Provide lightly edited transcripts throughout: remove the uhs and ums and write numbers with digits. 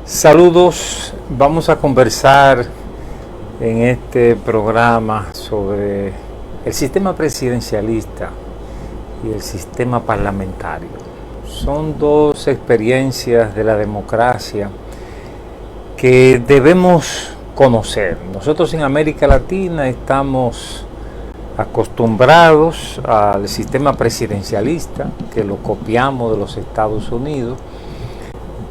Saludos, vamos a conversar en este programa sobre el sistema presidencialista y el sistema parlamentario. Son dos experiencias de la democracia que debemos conocer. Nosotros en América Latina estamos acostumbrados al sistema presidencialista, que lo copiamos de los Estados Unidos,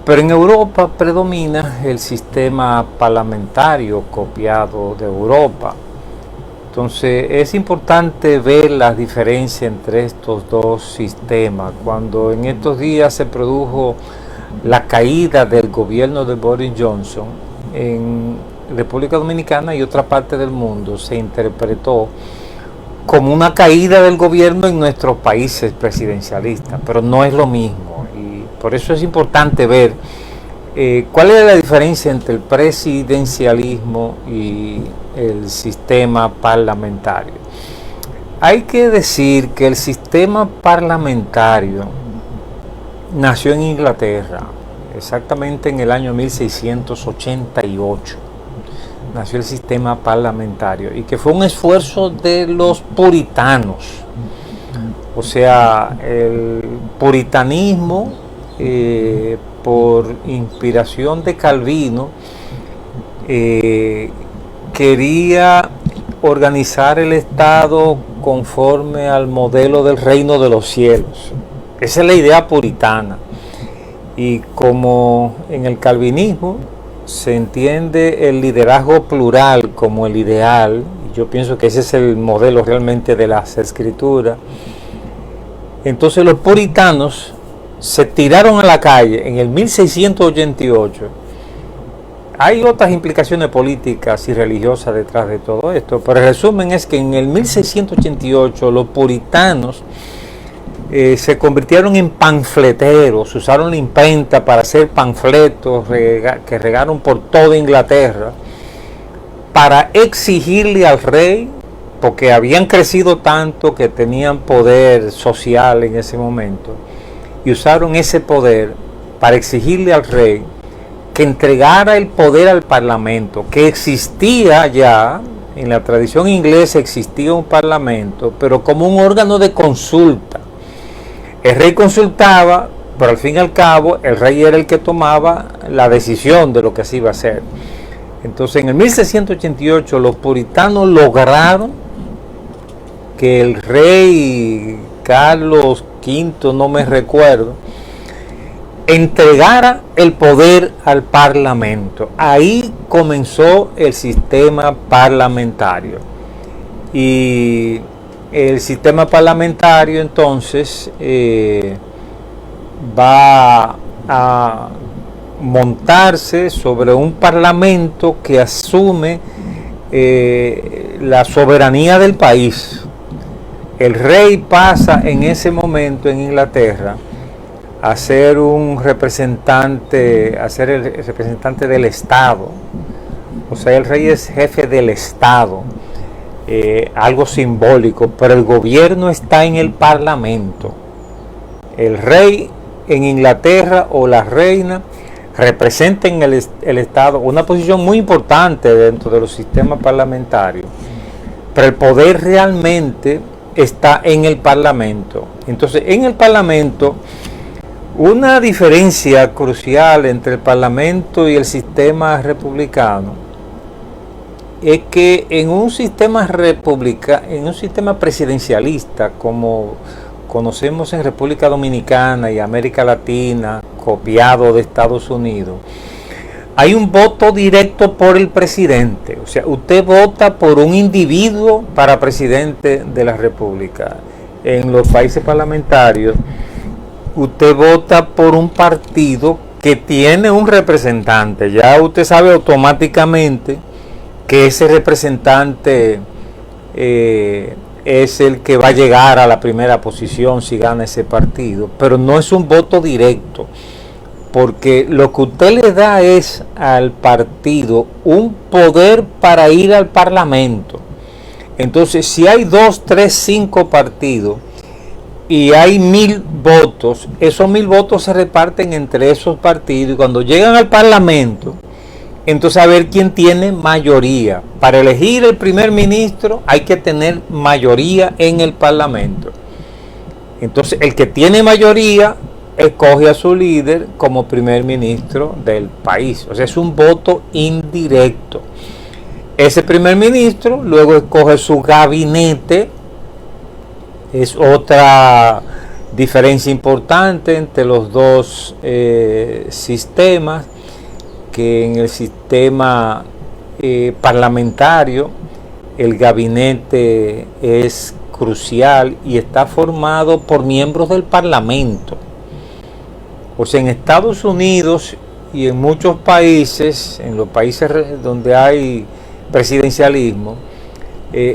pero en Europa predomina el sistema parlamentario copiado de Europa. Entonces es importante ver las diferencias entre estos dos sistemas. Cuando en estos días se produjo la caída del gobierno de Boris Johnson en República Dominicana y otra parte del mundo, se interpretó como una caída del gobierno en nuestros países presidencialistas, pero no es lo mismo. Por eso es importante ver cuál es la diferencia entre el presidencialismo y el sistema parlamentario. Hay que decir que el sistema parlamentario nació en Inglaterra, exactamente en el año 1688. Nació el sistema parlamentario y que fue un esfuerzo de los puritanos. O sea, el puritanismo, por inspiración de Calvino, quería organizar el Estado conforme al modelo del reino de los cielos. Esa es la idea puritana. Y como en el calvinismo se entiende el liderazgo plural como el ideal, yo pienso que ese es el modelo realmente de las escrituras. Entonces los puritanos se tiraron a la calle en el 1688. Hay otras implicaciones políticas y religiosas detrás de todo esto, pero el resumen es que en el 1688 los puritanos se convirtieron en panfleteros, usaron la imprenta para hacer panfletos que regaron por toda Inglaterra para exigirle al rey, porque habían crecido tanto que tenían poder social en ese momento, y usaron ese poder para exigirle al rey que entregara el poder al parlamento, que existía ya, en la tradición inglesa existía un parlamento, pero como un órgano de consulta. El rey consultaba, pero al fin y al cabo el rey era el que tomaba la decisión de lo que se iba a hacer. Entonces en el 1688 los puritanos lograron que el rey Carlos V, no me recuerdo, entregara el poder al parlamento. Ahí comenzó el sistema parlamentario. Y el sistema parlamentario entonces va a montarse sobre un parlamento que asume la soberanía del país. El rey pasa en ese momento en Inglaterra a ser un representante, a ser el representante del Estado. O sea, el rey es jefe del Estado, algo simbólico, pero el gobierno está en el parlamento. El rey en Inglaterra o la reina representan el Estado, una posición muy importante dentro de los sistemas parlamentarios, pero el poder realmente está en el parlamento. Entonces, en el parlamento, una diferencia crucial entre el parlamento y el sistema republicano es que en un sistema presidencialista como conocemos en República Dominicana y América Latina, copiado de Estados Unidos, hay un voto directo por el presidente. O sea, usted vota por un individuo para presidente de la República. En los países parlamentarios, usted vota por un partido que tiene un representante. Ya usted sabe automáticamente que ese representante es el que va a llegar a la primera posición si gana ese partido. Pero no es un voto directo, porque lo que usted le da es al partido un poder para ir al parlamento. Entonces, si hay 2, 3, 5 partidos y hay 1000 votos, esos 1000 votos se reparten entre esos partidos y cuando llegan al Parlamento, entonces a ver quién tiene mayoría. Para elegir el primer ministro hay que tener mayoría en el Parlamento. Entonces el que tiene mayoría escoge a su líder como primer ministro del país. O sea, es un voto indirecto. Ese primer ministro luego escoge su gabinete. Es otra diferencia importante entre los dos sistemas, que en el sistema parlamentario el gabinete es crucial y está formado por miembros del Parlamento. O sea, en Estados Unidos y en muchos países, en los países donde hay presidencialismo,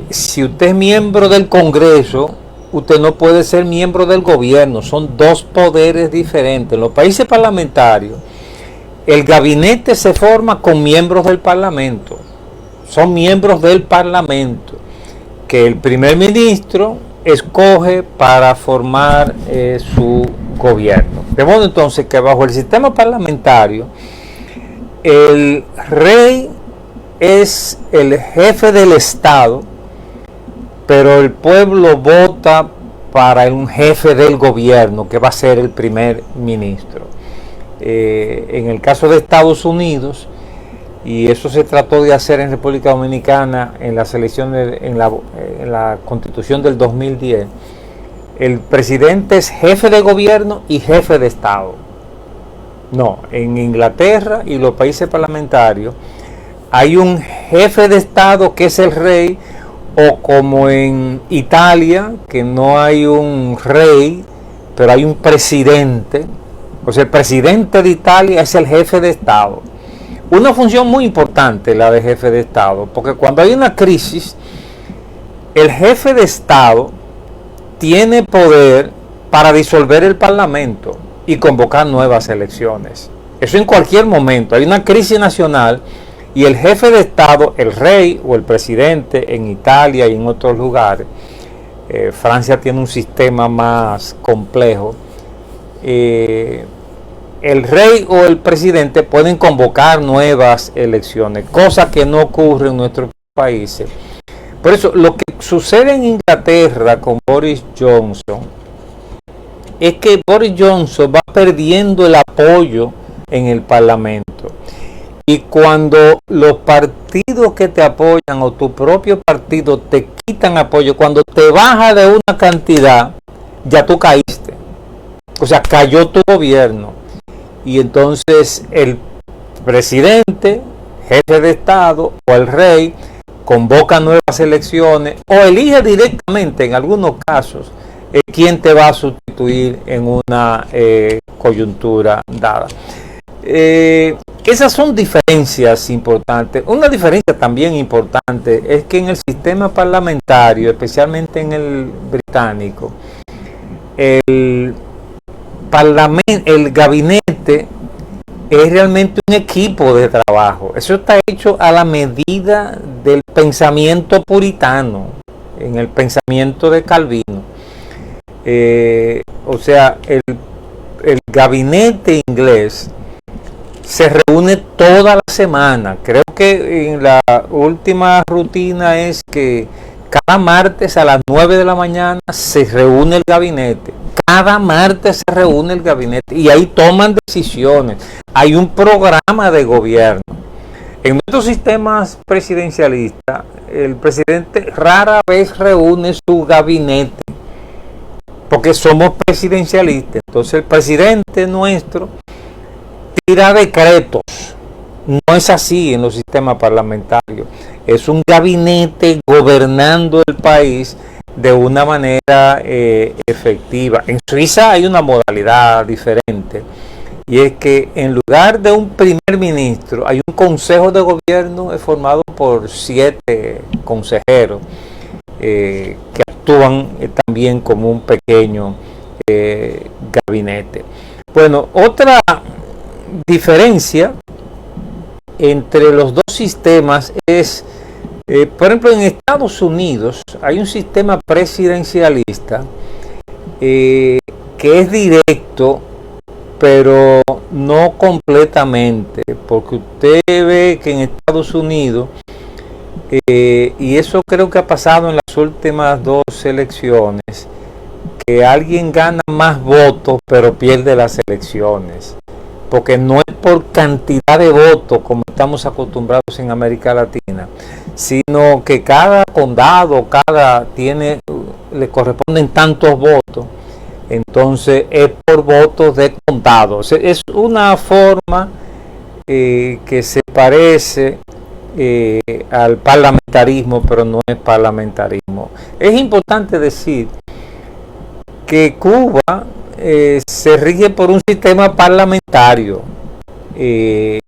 si usted es miembro del Congreso, usted no puede ser miembro del gobierno. Son dos poderes diferentes. En los países parlamentarios, el gabinete se forma con miembros del Parlamento. Son miembros del Parlamento que el primer ministro escoge para formar su gobierno. De modo entonces que bajo el sistema parlamentario, el rey es el jefe del Estado, pero el pueblo vota para un jefe del gobierno que va a ser el primer ministro. En el caso de Estados Unidos, y eso se trató de hacer en República Dominicana en las elecciones, en la Constitución del 2010, el presidente es jefe de gobierno y jefe de Estado. No, en Inglaterra y los países parlamentarios hay un jefe de Estado que es el rey, o como en Italia, que no hay un rey, pero hay un presidente. O sea, el presidente de Italia es el jefe de Estado. Una función muy importante la de jefe de Estado, porque cuando hay una crisis, el jefe de Estado tiene poder para disolver el Parlamento y convocar nuevas elecciones. Eso en cualquier momento. Hay una crisis nacional y el jefe de Estado, el rey o el presidente en Italia y en otros lugares, Francia tiene un sistema más complejo, el rey o el presidente pueden convocar nuevas elecciones, cosa que no ocurre en nuestros países. Por eso, lo que sucede en Inglaterra con Boris Johnson es que Boris Johnson va perdiendo el apoyo en el Parlamento. Y cuando los partidos que te apoyan o tu propio partido te quitan apoyo, cuando te baja de una cantidad, ya tú caíste. O sea, cayó tu gobierno. Y entonces el presidente, jefe de Estado o el rey convoca nuevas elecciones o elige directamente en algunos casos quién te va a sustituir en una coyuntura dada. Esas son diferencias importantes. Una diferencia también importante es que en el sistema parlamentario, especialmente en el británico, el gabinete es realmente un equipo de trabajo. Eso está hecho a la medida del pensamiento puritano, en el pensamiento de Calvino. O sea, el gabinete inglés se reúne toda la semana. Creo que en la última rutina es que cada martes a las 9 de la mañana se reúne el gabinete. Cada martes se reúne el gabinete y ahí toman decisiones. Hay un programa de gobierno. En nuestros sistemas presidencialistas, el presidente rara vez reúne su gabinete porque somos presidencialistas. Entonces el presidente nuestro tira decretos. No es así en los sistemas parlamentarios. Es un gabinete gobernando el país de una manera efectiva. En Suiza hay una modalidad diferente, y es que en lugar de un primer ministro hay un consejo de gobierno formado por 7 consejeros que actúan también como un pequeño gabinete. Bueno, otra diferencia entre los dos sistemas es, por ejemplo, en Estados Unidos hay un sistema presidencialista que es directo, pero no completamente, porque usted ve que en Estados Unidos, y eso creo que ha pasado en las últimas dos elecciones, que alguien gana más votos pero pierde las elecciones, porque no es por cantidad de votos como estamos acostumbrados en América Latina, sino que cada condado, le corresponden tantos votos. Entonces es por votos de condado. Es una forma que se parece al parlamentarismo, pero no es parlamentarismo. Es importante decir que Cuba se rige por un sistema parlamentario y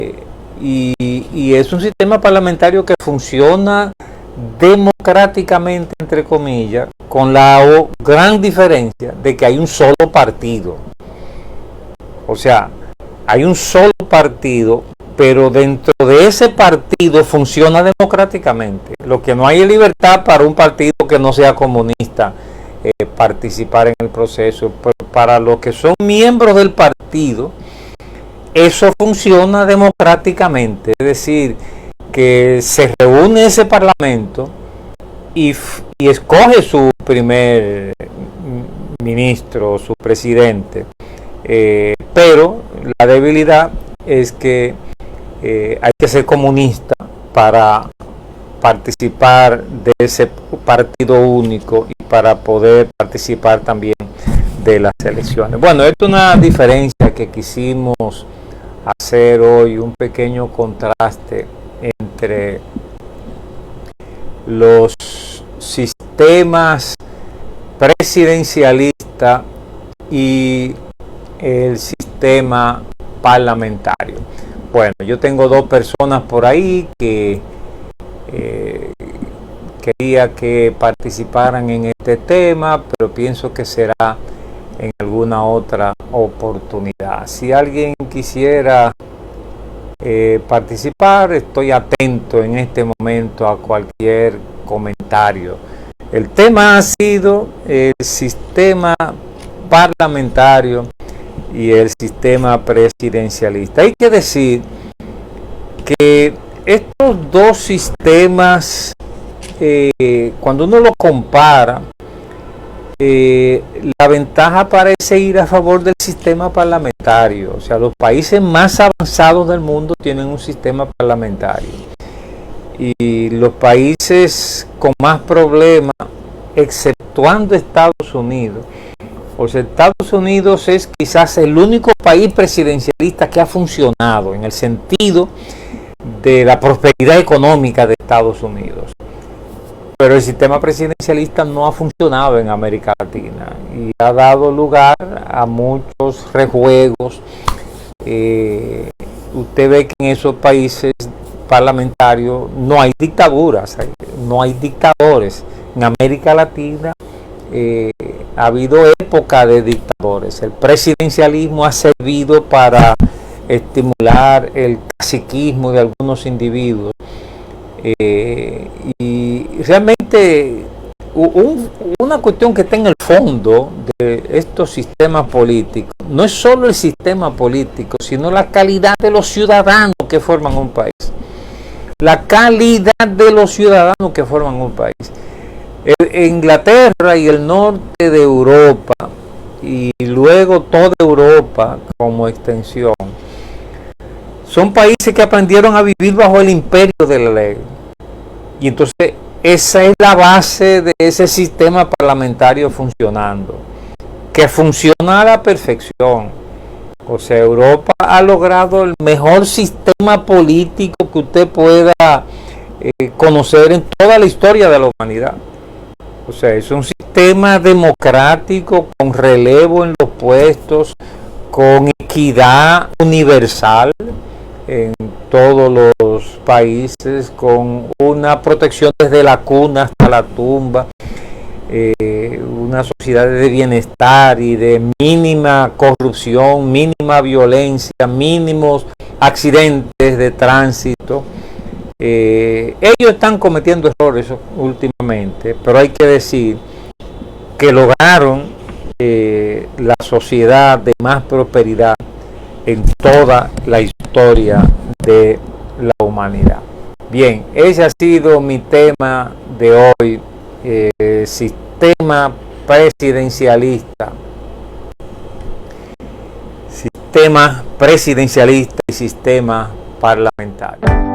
es un sistema parlamentario que funciona democráticamente, entre comillas, con la gran diferencia de que hay un solo partido. O sea, hay un solo partido, pero dentro de ese partido funciona democráticamente. Lo que no hay es libertad para un partido que no sea comunista participar en el proceso, pero para los que son miembros del partido, eso funciona democráticamente, es decir, que se reúne ese parlamento y escoge su primer ministro, su presidente, pero la debilidad es que hay que ser comunista para participar de ese partido único y para poder participar también de las elecciones. Bueno, esto es una diferencia que quisimos hacer hoy, un pequeño contraste entre los sistemas presidencialistas y el sistema parlamentario. Bueno, yo tengo dos personas por ahí que quería que participaran en este tema, pero pienso que será en alguna otra oportunidad. Si alguien quisiera participar, estoy atento en este momento a cualquier comentario. El tema ha sido el sistema parlamentario y el sistema presidencialista. Hay que decir que estos dos sistemas, cuando uno los compara, la ventaja parece ir a favor del sistema parlamentario. O sea, los países más avanzados del mundo tienen un sistema parlamentario. Y los países con más problemas, exceptuando Estados Unidos, o sea, Estados Unidos es quizás el único país presidencialista que ha funcionado en el sentido de la prosperidad económica de Estados Unidos. Pero el sistema presidencialista no ha funcionado en América Latina y ha dado lugar a muchos rejuegos. Usted ve que en esos países parlamentarios no hay dictaduras, no hay dictadores. En América Latina ha habido época de dictadores. El presidencialismo ha servido para estimular el caciquismo de algunos individuos. Y realmente una cuestión que está en el fondo de estos sistemas políticos no es solo el sistema político, sino la calidad de los ciudadanos que forman un país. La calidad de los ciudadanos que forman un país. Inglaterra y el norte de Europa y luego toda Europa como extensión son países que aprendieron a vivir bajo el imperio de la ley. Y entonces esa es la base de ese sistema parlamentario funcionando, que funciona a la perfección. O sea, Europa ha logrado el mejor sistema político que usted pueda conocer en toda la historia de la humanidad. O sea, es un sistema democrático con relevo en los puestos, con equidad universal en todos los países, con una protección desde la cuna hasta la tumba, una sociedad de bienestar y de mínima corrupción, mínima violencia, mínimos accidentes de tránsito. Ellos están cometiendo errores últimamente, pero hay que decir que lograron la sociedad de más prosperidad en toda la historia de la humanidad. Bien, ese ha sido mi tema de hoy, sistema presidencialista y sistema parlamentario.